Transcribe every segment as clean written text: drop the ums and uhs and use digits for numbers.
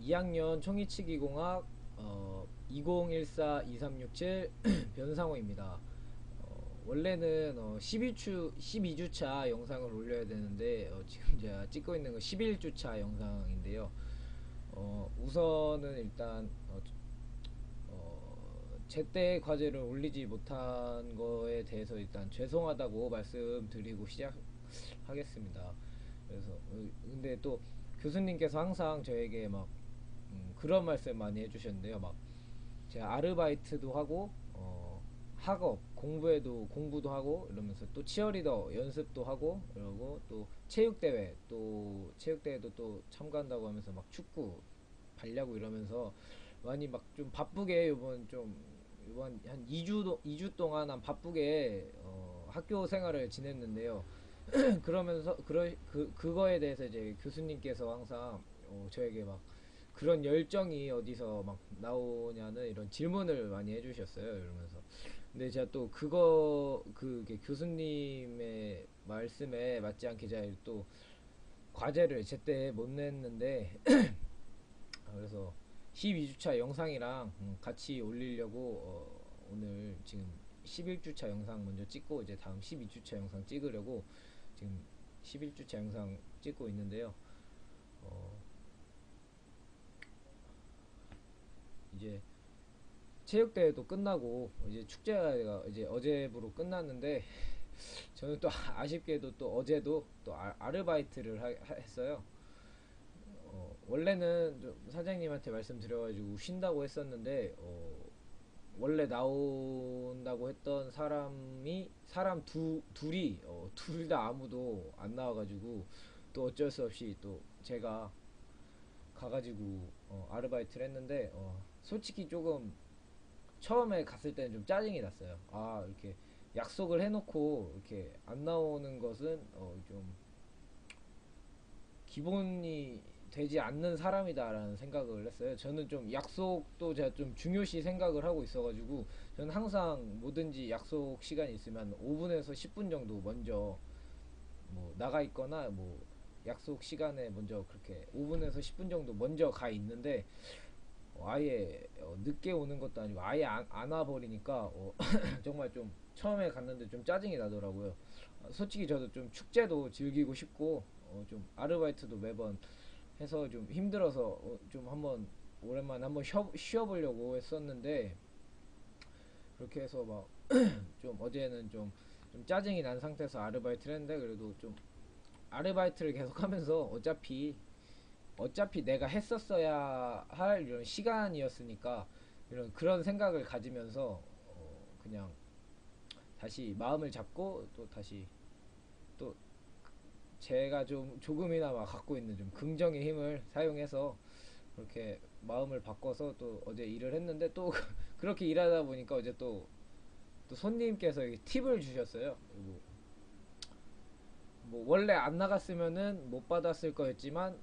2학년 총이치기공학 2014-2367 변상호입니다. 원래는 12주차 영상을 올려야 되는데 지금 제가 찍고 있는 거 11주차 영상인데요. 우선은 일단 제때 과제를 올리지 못한 거에 대해서 일단 죄송하다고 말씀드리고 시작하겠습니다. 그래서 근데 또 교수님께서 항상 저에게 막 그런 말씀 많이 해주셨는데요. 막 제가 아르바이트도 하고 학업 공부도 하고 이러면서 또 치어리더 연습도 하고 그러고 또 체육대회도 또 참가한다고 하면서 막 축구 발야구 이러면서 많이 막 좀 바쁘게 이번 한 2주 동안 한 바쁘게 학교 생활을 지냈는데요. 그러면서 그거에 대해서 이제 교수님께서 항상 저에게 막 그런 열정이 어디서 막 나오냐는 이런 질문을 많이 해주셨어요. 이러면서 근데 제가 또 그게 교수님의 말씀에 맞지 않게 제가 또 과제를 제때 못 냈는데 그래서 12주차 영상이랑 같이 올리려고 오늘 지금 11주차 영상 먼저 찍고 이제 다음 12주차 영상 찍으려고 지금 11주차 영상 찍고 있는데요. 어, 이제 체육대회도 끝나고 이제 축제가 이제 어제부로 끝났는데 저는 또 아쉽게도 또 어제도 또 아르바이트를 했어요. 원래는 좀 사장님한테 말씀드려가지고 쉰다고 했었는데 원래 나온다고 했던 사람 둘이 둘 다 아무도 안 나와가지고 또 어쩔 수 없이 또 제가 가가지고 아르바이트를 했는데 솔직히 조금 처음에 갔을 때는 좀 짜증이 났어요. 아 이렇게 약속을 해놓고 이렇게 안 나오는 것은 좀 기본이 되지 않는 사람이다라는 생각을 했어요. 저는 좀 약속도 제가 좀 중요시 생각을 하고 있어가지고 저는 항상 뭐든지 약속 시간이 있으면 5분에서 10분 정도 먼저 뭐 나가 있거나 뭐 약속 시간에 먼저 그렇게 5분에서 10분 정도 먼저 가 있는데 아예 늦게 오는 것도 아니고 아예 안 와버리니까 정말 좀 처음에 갔는데 좀 짜증이 나더라고요. 솔직히 저도 좀 축제도 즐기고 싶고 좀 아르바이트도 매번 해서 좀 힘들어서 좀 한번 오랜만에 한번 쉬어보려고 했었는데 그렇게 해서 막 좀 어제는 좀 짜증이 난 상태에서 아르바이트를 했는데 그래도 좀 아르바이트를 계속하면서 어차피 내가 했었어야 할 이런 시간이었으니까 이런 그런 생각을 가지면서 그냥 다시 마음을 잡고 또 다시 또 제가 좀 조금이나마 갖고 있는 좀 긍정의 힘을 사용해서 그렇게 마음을 바꿔서 또 어제 일을 했는데 또 그렇게 일하다 보니까 어제 또 손님께서 팁을 주셨어요. 그리고 뭐 원래 안 나갔으면은 못 받았을 거였지만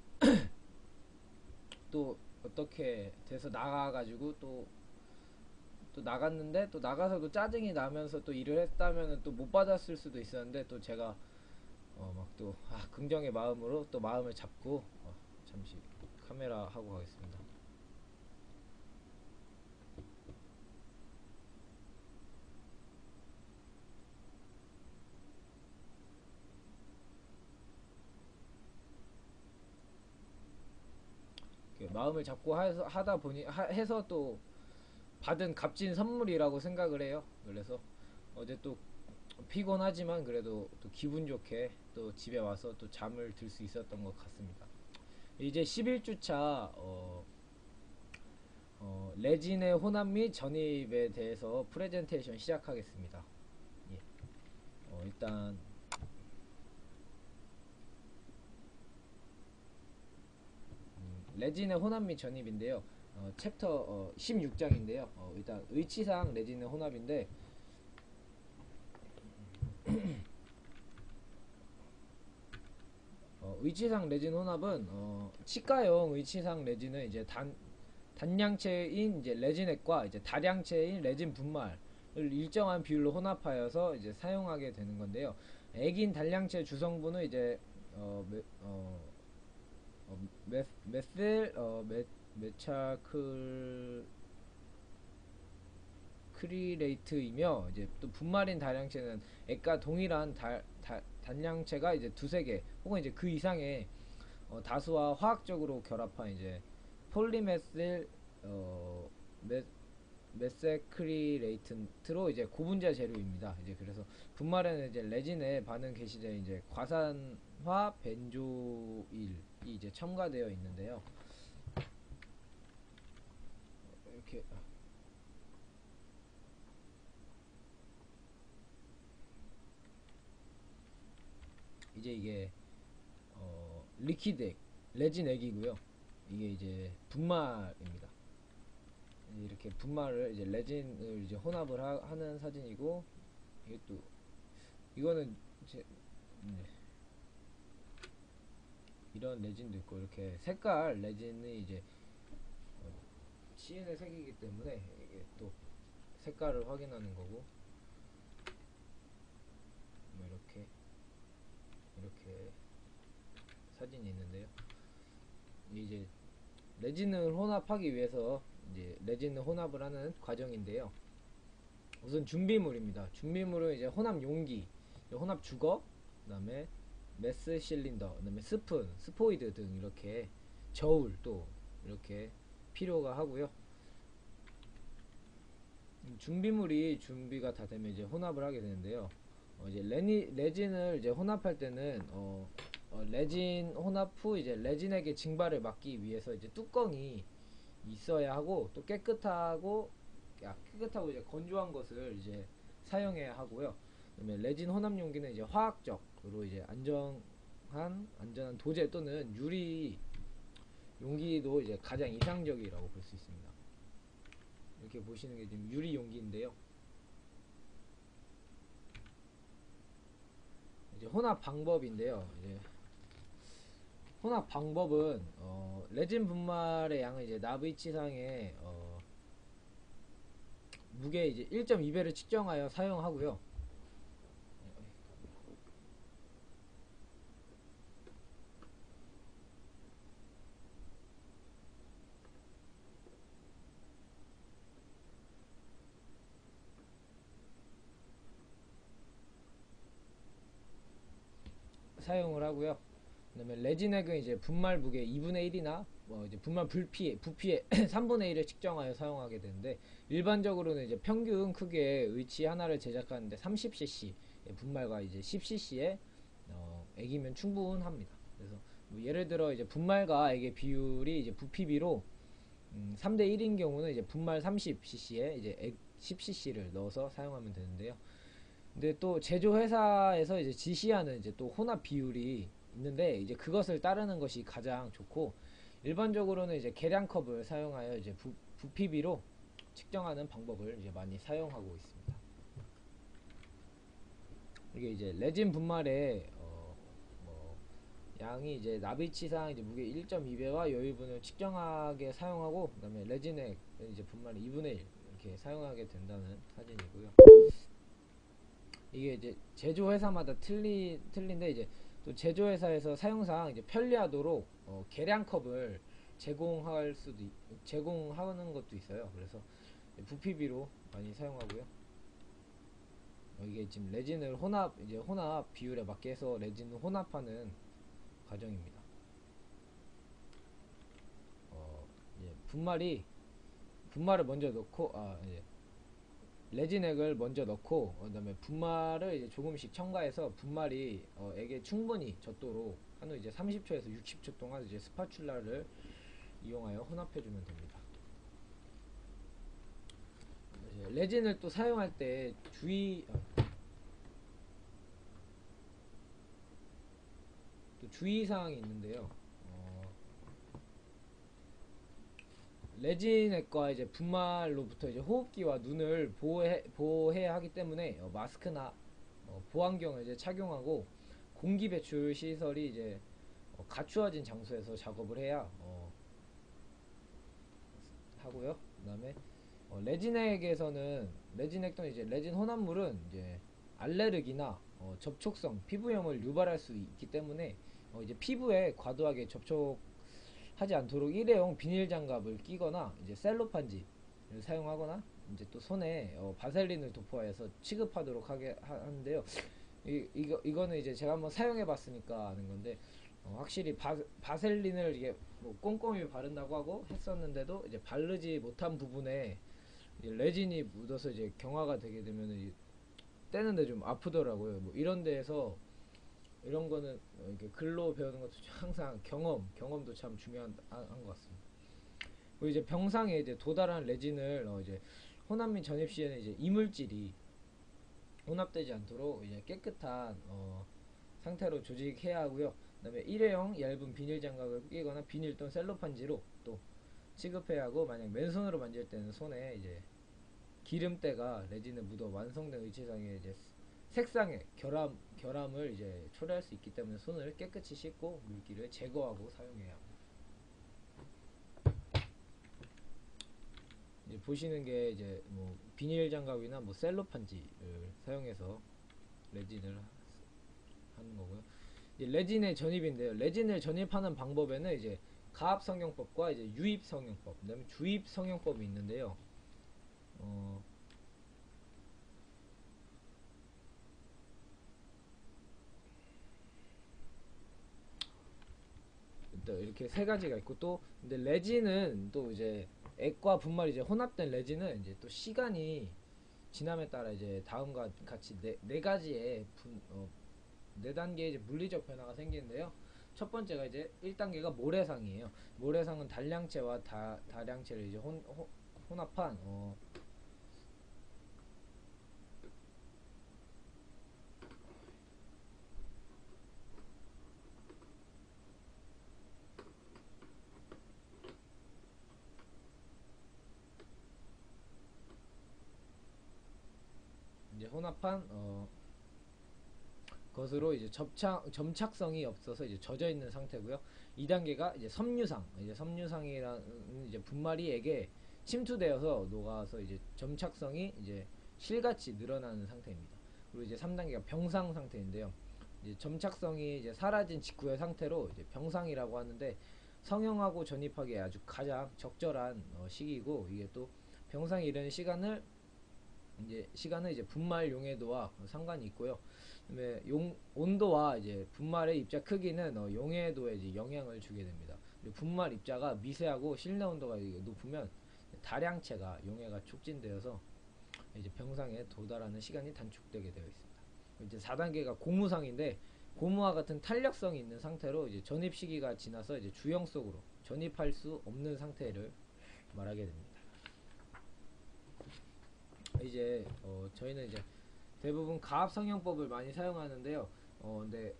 또 어떻게 돼서 나가가지고 또 나갔는데 또 나가서도 짜증이 나면서 또 일을 했다면은 또 못 받았을 수도 있었는데 또 제가 막 또 긍정의 마음으로 또 마음을 잡고 잠시 카메라 하고 가겠습니다. 마음을 잡고 하다 보니 해서 또 받은 값진 선물이라고 생각을 해요. 그래서 어제 또 피곤하지만 그래도 또 기분 좋게 또 집에 와서 또 잠을 들 수 있었던 것 같습니다. 이제 11주차 레진의 혼합 및 전입에 대해서 프레젠테이션 시작하겠습니다. 예. 일단 레진의 혼합 및 전입인데요. 챕터 16장인데요. 일단 의치상 레진의 혼합인데 의치상 레진 혼합은 치과형 의치상 레진은 이제 단량체인 이제 레진액과 이제 다량체인 레진 분말을 일정한 비율로 혼합하여서 이제 사용하게 되는 건데요. 액인 단량체 주성분은 이제 어, 어, 메셀 메차클 크리레이트이며 이제 또 분말인 다량체는 액과 동일한 단량체가 이제 두세 개 혹은 이제 그 이상의 다수와 화학적으로 결합한 이제 폴리메실 어, 메, 메세크리레이트로 이제 고분자 재료입니다. 이제 그래서 분말에는 이제 레진의 반응 개시제 이제 과산화 벤조일이 이제 첨가되어 있는데요. 이렇게 이제 이게 리퀴드 레진 액이고요. 이게 이제 분말입니다. 이렇게 분말을 이제 레진을 이제 혼합을 하는 사진이고, 이게 또 이거는 이제 이런 레진도 있고, 이렇게 색깔 레진이 이제 CN의 색이기 때문에 이게 또 색깔을 확인하는 거고, 뭐 이렇게 사진이 있는데요. 이제 레진을 혼합하기 위해서 이제 레진을 혼합을 하는 과정인데요. 우선 준비물입니다. 준비물은 이제 혼합 용기, 혼합 주거, 그다음에 메스 실린더, 그다음에 스푼, 스포이드 등 이렇게 저울 또 이렇게 필요가 하고요. 준비물이 준비가 다 되면 이제 혼합을 하게 되는데요. 이제 레진을 이제 혼합할 때는 레진 혼합 후 이제 레진에게 증발을 막기 위해서 이제 뚜껑이 있어야 하고, 또 깨끗하고 이제 건조한 것을 이제 사용해야 하고요. 그다음에 레진 혼합 용기는 이제 화학적으로 이제 안전한 도제 또는 유리 용기도 이제 가장 이상적이라고 볼 수 있습니다. 이렇게 보시는 게 지금 유리 용기인데요. 이제 혼합 방법인데요. 이제 혼합 방법은 레진 분말의 양을 이제 나비치상의 무게 이제 1.2배를 측정하여 사용하고요. 사용을 하고요. 그다음에 레진액은 이제 분말 무게 2분의 1이나 이제 분말 부피의 3분의 1을 측정하여 사용하게 되는데, 일반적으로는 이제 평균 크기의 의치 하나를 제작하는데 30cc 분말과 이제 10cc의 액이면 충분합니다. 그래서 뭐 예를 들어 이제 분말과 액의 비율이 이제 부피비로 3대 1인 경우는 이제 분말 30cc에 이제 액 10cc를 넣어서 사용하면 되는데요. 근데 또 제조회사에서 이제 지시하는 이제 또 혼합 비율이 있는데, 이제 그것을 따르는 것이 가장 좋고, 일반적으로는 이제 계량컵을 사용하여 이제 부피비로 측정하는 방법을 이제 많이 사용하고 있습니다. 이게 이제 레진 분말의 양이 이제 나비치상 이제 무게 1.2배와 여유분을 측정하게 사용하고, 그다음에 레진액 이제 분말의 2분의 1 이렇게 사용하게 된다는 사진이고요. 이게 이제 제조회사마다 틀린데, 이제 또 제조회사에서 사용상 이제 편리하도록 계량컵을 제공하는 것도 있어요. 그래서 부피비로 많이 사용하고요. 이게 지금 레진을 혼합 비율에 맞게 해서 레진을 혼합하는 과정입니다. 분말을 먼저 넣고, 레진액을 먼저 넣고, 그다음에 분말을 이제 조금씩 첨가해서 분말이 액에 충분히 젖도록 한 후 이제 30초에서 60초 동안 이제 스파츌라를 이용하여 혼합해주면 됩니다. 레진을 또 사용할 때 또 주의사항이 있는데요. 레진액과 이제 분말로부터 이제 호흡기와 눈을 보호해야 하기 때문에 마스크나 보안경을 이제 착용하고, 공기 배출 시설이 이제 갖추어진 장소에서 작업을 해야 하고요. 그다음에 레진액 또는 이제 레진 혼합물은 이제 알레르기나 접촉성 피부염을 유발할 수 있기 때문에 이제 피부에 과도하게 접촉 하지 않도록 일회용 비닐 장갑을 끼거나 이제 셀로판지를 사용하거나 이제 또 손에 바셀린을 도포하여서 취급하도록 하는데요. 이거는 이제 제가 한번 사용해 봤으니까 아는 건데, 확실히 바셀린을 이게 뭐 꼼꼼히 바른다고 하고 했었는데도 이제 바르지 못한 부분에 이제 레진이 묻어서 이제 경화가 되게 되면 떼는데 좀 아프더라고요. 뭐 이런 데에서 이런 거는 이렇게 글로 배우는 것도 항상 경험도 참 중요한 것 같습니다. 그리고 이제 병상에 이제 도달한 레진을 이제 혼합 및 전입 시에는 이제 이물질이 혼합되지 않도록 이제 깨끗한 상태로 조직해야 하고요. 그다음에 일회용 얇은 비닐 장갑을 끼거나 비닐 또는 셀로판지로 또 취급해야 하고, 만약 맨손으로 만질 때는 손에 이제 기름때가 레진에 묻어 완성된 의치상에 이제 색상의 결함을 이제 초래할 수 있기 때문에 손을 깨끗이 씻고 물기를 제거하고 사용해야 합니다. 이제 보시는 게 이제 뭐 비닐 장갑이나 뭐 셀로판지를 사용해서 레진을 하는 거고요. 이제 레진의 전입인데요. 레진을 전입하는 방법에는 이제 가압 성형법과 이제 유입 성형법, 그다음에 주입 성형법이 있는데요. 이렇게 세 가지가 있고, 또 근데 레진은 또 이제 액과 분말이 이제 혼합된 레진은 이제 또 시간이 지남에 따라 이제 다음과 같이 네 가지의 네 단계의 이제 물리적 변화가 생기는데요. 첫 번째가 이제 1단계가 모래상이에요. 모래상은 단량체와 다량체를 이제 혼합한 이제 혼합한 것으로 이제 점착성이 없어서 이제 젖어 있는 상태고요. 2단계가 이제 섬유상. 이제 섬유상이라는 이제 분말이 액에 침투되어서 녹아서 이제 점착성이 이제 실같이 늘어나는 상태입니다. 그리고 이제 3단계가 병상 상태인데요. 이제 점착성이 이제 사라진 직후의 상태로 이제 병상이라고 하는데, 성형하고 전입하기에 아주 가장 적절한 시기이고, 이게 또 병상이 이르는 시간은 이제 분말 용해도와 상관이 있고요. 그다음에 온도와 이제 분말의 입자 크기는 용해도에 이제 영향을 주게 됩니다. 분말 입자가 미세하고 실내 온도가 높으면 다량체가 용해가 촉진되어서 이제 병상에 도달하는 시간이 단축되게 되어 있습니다. 이제 4단계가 고무상인데, 고무와 같은 탄력성이 있는 상태로 이제 전입 시기가 지나서 이제 주형 속으로 전입할 수 없는 상태를 말하게 됩니다. 이제 저희는 이제 대부분 가압 성형법을 많이 사용하는데요. 근데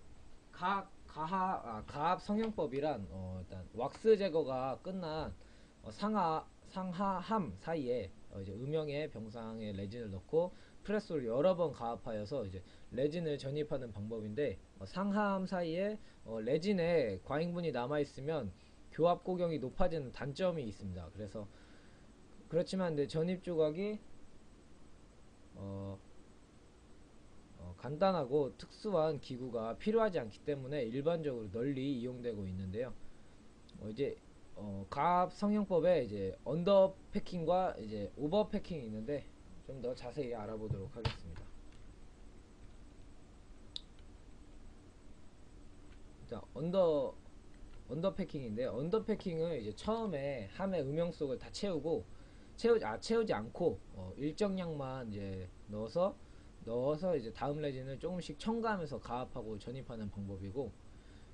가압 성형법이란 일단 왁스 제거가 끝난 상하함 사이에 이제 음영의 병상에 레진을 넣고 프레스를 여러 번 가압하여서 이제 레진을 전입하는 방법인데, 상하함 사이에 레진에 과잉분이 남아 있으면 교합 고경이 높아지는 단점이 있습니다. 그래서 그렇지만 근데 전입 조각이 간단하고 특수한 기구가 필요하지 않기 때문에 일반적으로 널리 이용되고 있는데요. 이제 가압 성형법에 이제 언더 패킹과 이제 오버 패킹이 있는데, 좀 더 자세히 알아보도록 하겠습니다. 자, 언더 패킹인데요. 언더 패킹은 이제 처음에 함의 음영속을 다 채우지 않고 일정량만 이제 넣어서 이제 다음 레진을 조금씩 첨가하면서 가압하고 전입하는 방법이고,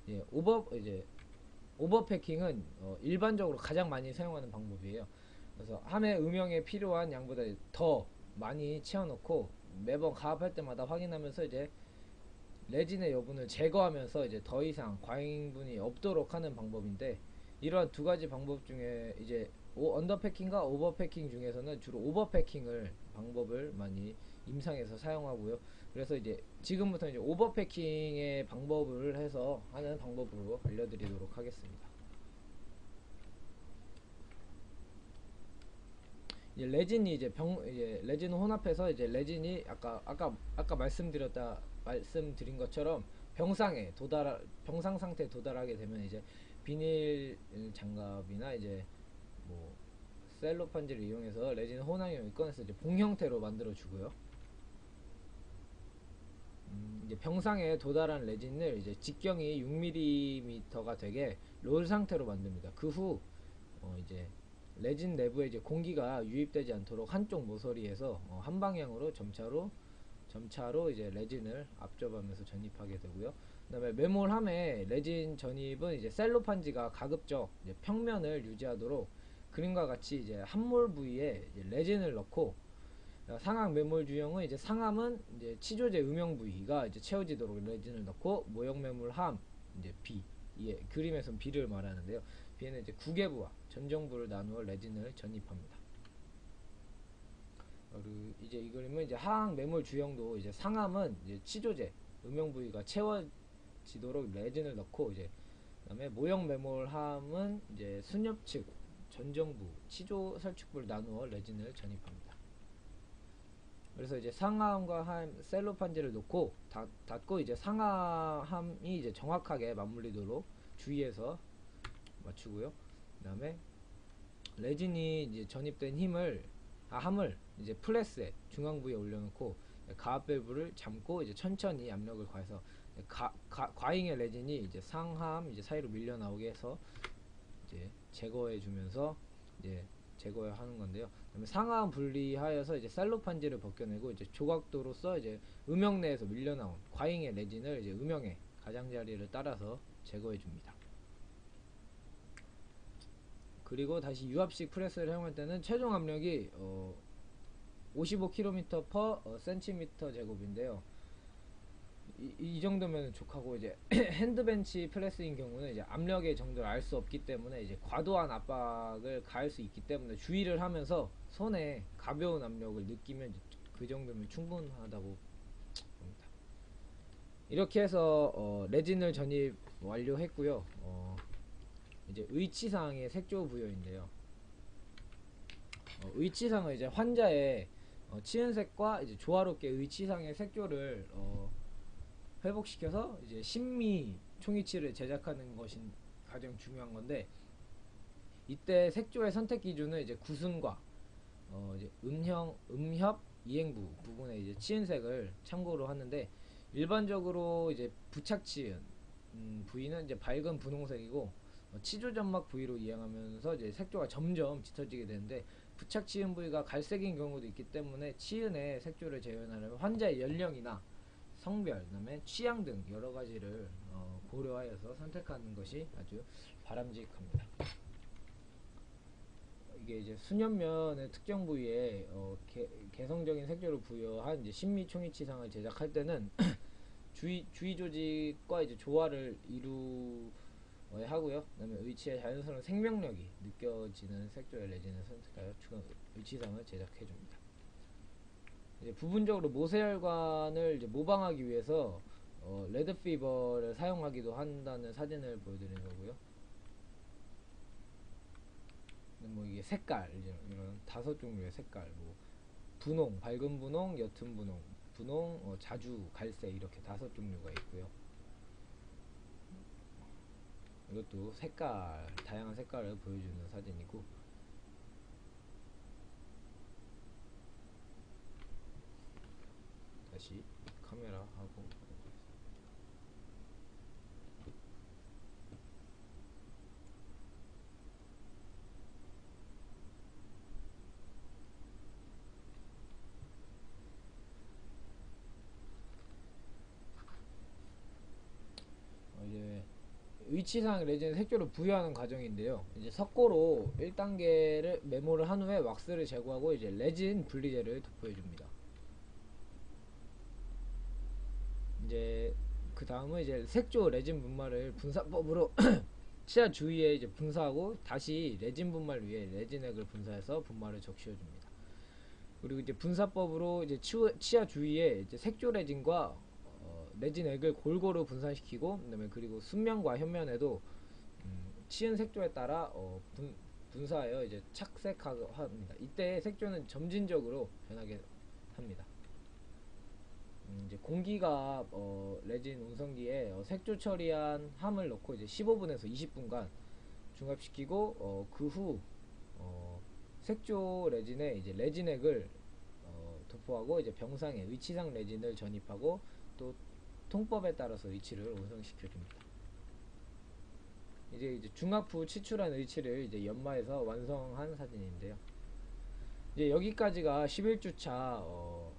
예, 오버 패킹은 일반적으로 가장 많이 사용하는 방법이에요. 그래서 함의 음영에 필요한 양보다 더 많이 채워놓고 매번 가압할 때마다 확인하면서 이제 레진의 여분을 제거하면서 이제 더 이상 과잉분이 없도록 하는 방법인데, 이러한 두 가지 방법 중에 이제 언더패킹과 오버패킹 중에서는 주로 오버패킹을 방법을 많이 임상에서 사용하고요. 그래서 이제 지금부터 이제 오버패킹의 방법을 해서 하는 방법으로 알려드리도록 하겠습니다. 이제 레진이 이제 레진 혼합해서 이제 레진이 아까 말씀드린 것처럼 병상 상태에 도달하게 되면 이제 비닐 장갑이나 이제 뭐 셀로판지를 이용해서 레진 혼합형을 꺼내서 이제 봉 형태로 만들어 주고요. 이제 병상에 도달한 레진을 이제 직경이 6mm가 되게 롤 상태로 만듭니다. 그 후 이제 레진 내부에 이제 공기가 유입되지 않도록 한쪽 모서리에서 한 방향으로 점차로 이제 레진을 압접하면서 전입하게 되고요. 그다음에 메몰함에 레진 전입은 이제 셀로판지가 가급적 이제 평면을 유지하도록 그림과 같이 이제 함몰 부위에 이제 레진을 넣고, 상악 매몰 주형은 이제 상함은 이제 치조제 음영 부위가 이제 채워지도록 레진을 넣고, 모형 매몰함 이제 B, 예, 그림에선 B를 말하는데요. B는 이제 구개부와 전정부를 나누어 레진을 전입합니다. 이제 이 그림은 이제 하악 매몰 주형도 이제 상함은 이제 치조제 음영 부위가 채워지도록 레진을 넣고, 이제 그다음에 모형 매몰함은 이제 순엽 측 전정부 치조 설축부를 나누어 레진을 전입합니다. 그래서 이제 상하함과 함 셀로판지를 놓고 닫고 이제 상하함이 이제 정확하게 맞물리도록 주의해서 맞추고요. 그다음에 레진이 이제 전입된 함을 이제 플레스에 중앙부에 올려놓고 가압 밸브를 잠고 이제 천천히 압력을 가해서 과잉의 레진이 이제 상하함 이제 사이로 밀려 나오게 해서 이제 제거해 주면서 이제 제거하는 건데요. 그다음에 상하함 분리하여서 이제 셀로판지를 벗겨내고 이제 조각도로서 이제 음영 내에서 밀려 나온 과잉의 레진을 이제 음영의 가장자리를 따라서 제거해 줍니다. 그리고 다시 유압식 프레스를 사용할 때는 최종 압력이 55km per cm 제곱인데요. 이 정도면 족하고, 이제 핸드벤치 프레스인 경우는 이제 압력의 정도를 알 수 없기 때문에 이제 과도한 압박을 가할 수 있기 때문에 주의를 하면서 손에 가벼운 압력을 느끼면 그 정도면 충분하다고 봅니다. 이렇게 해서 레진을 전입 완료했고요. 이제 의치상의 색조 부여인데요. 의치상은 이제 환자의 치은색과 이제 조화롭게 의치상의 색조를 회복시켜서 이제 신미 총이치를 제작하는 것이 가장 중요한 건데, 이때 색조의 선택 기준은 이제 구순과 이제 음협 이행부 부분의 이제 치은색을 참고로 하는데, 일반적으로 이제 부착 치은 부위는 이제 밝은 분홍색이고, 치조 점막 부위로 이행하면서 이제 색조가 점점 짙어지게 되는데, 부착 치은 부위가 갈색인 경우도 있기 때문에 치은의 색조를 재현하려면 환자의 연령이나 성별, 그다음에 취향 등 여러 가지를 고려하여서 선택하는 것이 아주 바람직합니다. 이게 이제 수년면의 특정 부위에 개성적인 색조를 부여한 이제 신미 총이치상을 제작할 때는 주위 조직과 이제 조화를 이루어야 하고요. 그다음에 의치의 자연스러운 생명력이 느껴지는 색조의 레진을 선택하여 의치상을 제작해 줍니다. 이제 부분적으로 모세혈관을 이제 모방하기 위해서 레드 피버를 사용하기도 한다는 사진을 보여드리는 거고요. 뭐 이게 색깔, 이런 5종류의 색깔, 뭐 분홍, 밝은 분홍, 옅은 분홍, 자주, 갈색, 이렇게 5종류가 있고요. 이것도 다양한 색깔을 보여주는 사진이고, 다시 카메라 하고 이제 위치상 레진 색조를 부여하는 과정인데요. 이제 석고로 1단계를 메모를 한 후에 왁스를 제거하고 이제 레진 분리제를 도포해 줍니다. 이제 그 다음은 이제 색조 레진 분말을 분사법으로 치아 주위에 이제 분사하고, 다시 레진 분말 위에 레진액을 분사해서 분말을 적시해 줍니다. 그리고 이제 분사법으로 이제 치아 주위에 이제 색조 레진과 레진액을 골고루 분산시키고, 그다음에 그리고 순면과 현면에도 치은 색조에 따라 분사하여 이제 착색합니다. 이때 색조는 점진적으로 변하게 합니다. 이제 공기가 레진 운송기에 색조 처리한 함을 넣고 이제 15분에서 20분간 중압시키고 그 후 색조 레진에 이제 레진액을 도포하고 이제 병상에 위치상 레진을 전입하고 또 통법에 따라서 의치를 완성시켜 줍니다. 이제 중압 후 치출한 의치를 이제 연마해서 완성한 사진인데요. 이제 여기까지가 11주차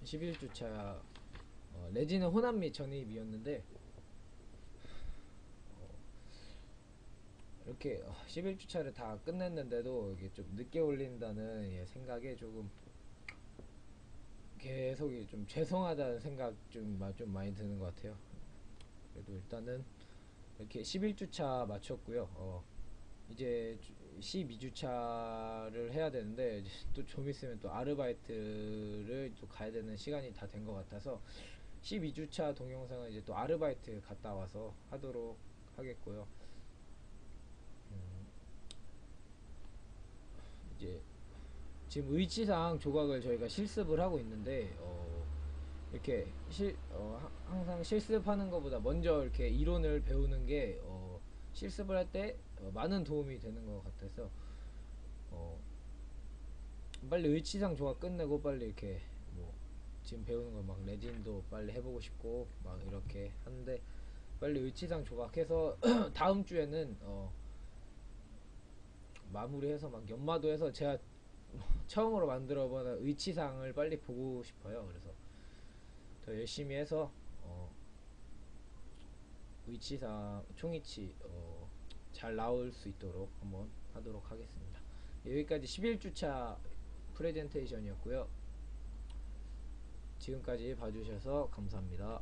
11주차 레진의 혼합 및 전입이었는데 이렇게 11주차를 다 끝냈는데도 이게 좀 늦게 올린다는 생각에 조금 계속 좀 죄송하다는 생각 좀 많이 드는 것 같아요. 그래도 일단은 이렇게 11주차 마쳤고요. 이제 12주차를 해야 되는데 또 좀 있으면 또 아르바이트를 또 가야 되는 시간이 다 된 것 같아서 12주차 동영상은 이제 또 아르바이트 갔다 와서 하도록 하겠고요. 이제 지금 의치상 조각을 저희가 실습을 하고 있는데 이렇게 항상 실습하는 것보다 먼저 이렇게 이론을 배우는 게 실습을 할 때 많은 도움이 되는 것 같아서 빨리 의치상 조각 끝내고 빨리 이렇게 뭐 지금 배우는 거 막 레진도 빨리 해보고 싶고 막 이렇게 하는데 빨리 의치상 조각해서 다음 주에는 마무리해서 막 연마도 해서 제가 처음으로 만들어보는 의치상을 빨리 보고 싶어요. 그래서 더 열심히 해서 의치상 총이치 잘 나올 수 있도록 한번 하도록 하겠습니다. 여기까지 11주차 프레젠테이션이었고요. 지금까지 봐주셔서 감사합니다.